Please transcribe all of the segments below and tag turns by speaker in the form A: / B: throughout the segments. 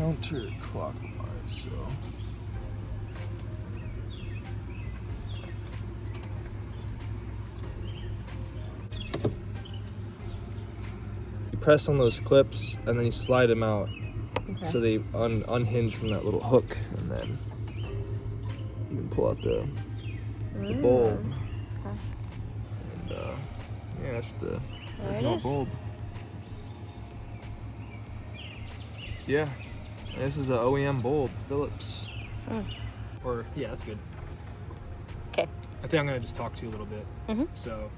A: counterclockwise, so. You press on those clips and then you slide them out.
B: Okay.
A: So they unhinge from that little hook, and then you can pull out the bulb.
B: Okay.
A: And yeah, that's the
B: There it
A: original
B: is.
A: bulb. Yeah, this is an OEM bulb, Philips.
C: Or yeah, that's good.
B: Okay.
C: I think I'm gonna just talk to you a little bit.
B: Mm-hmm.
C: So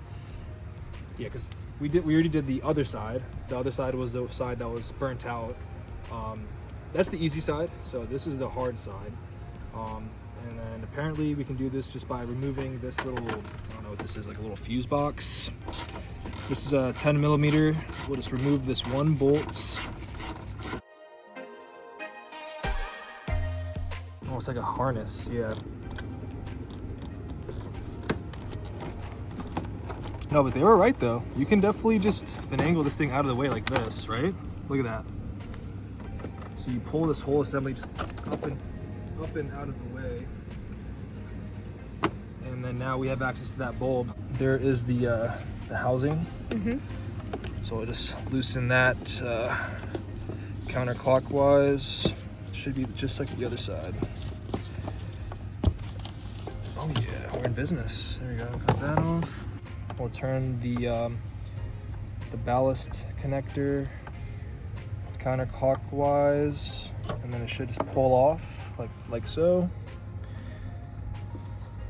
C: yeah, because we already did the other side. The other side was the side that was burnt out. That's the easy side. So this is the hard side. And then apparently we can do this just by removing this little, I don't know what this is, like a little fuse box. This is a 10 millimeter. We'll just remove this one bolt. Almost like a harness, yeah. No, but they were right though. You can definitely just finagle this thing out of the way like this, right? Look at that. So you pull this whole assembly just up and out of the way. And then now we have access to that bulb. There is the housing.
B: Mm-hmm.
C: So I'll just loosen that counterclockwise. Should be just like the other side. Oh yeah, we're in business. There we go, cut that off. We'll turn the ballast connector counterclockwise, and then it should just pull off like so.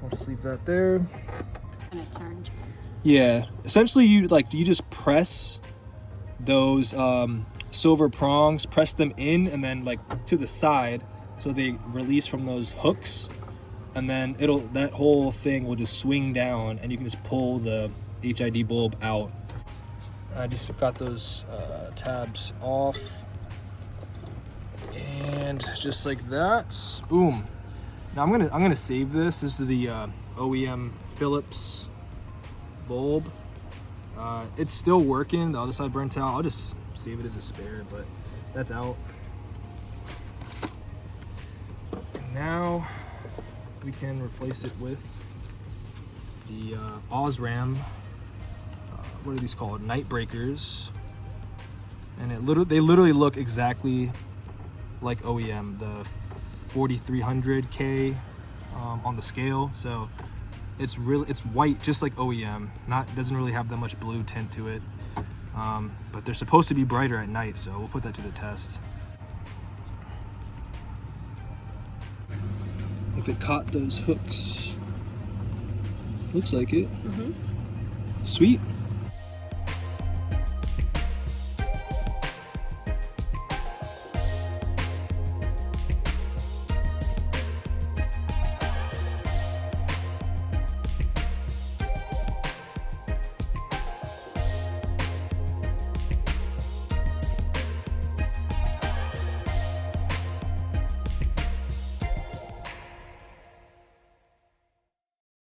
C: We'll just leave that there.
B: And it turned.
C: Yeah, essentially you just press those silver prongs, press them in and then like to the side so they release from those hooks, and then that whole thing will just swing down and you can just pull the HID bulb out. I just got those tabs off, and just like that, boom. Now I'm gonna save this. This is the OEM Philips bulb. It's still working. The other side burnt out. I'll just save it as a spare, but that's out. And now we can replace it with the Osram. What are these called? Night breakers. And they literally look exactly like OEM, the 4300K on the scale. So it's white, just like OEM. Doesn't really have that much blue tint to it. But they're supposed to be brighter at night, so we'll put that to the test. If it caught those hooks, looks like it.
B: Mm-hmm.
C: Sweet.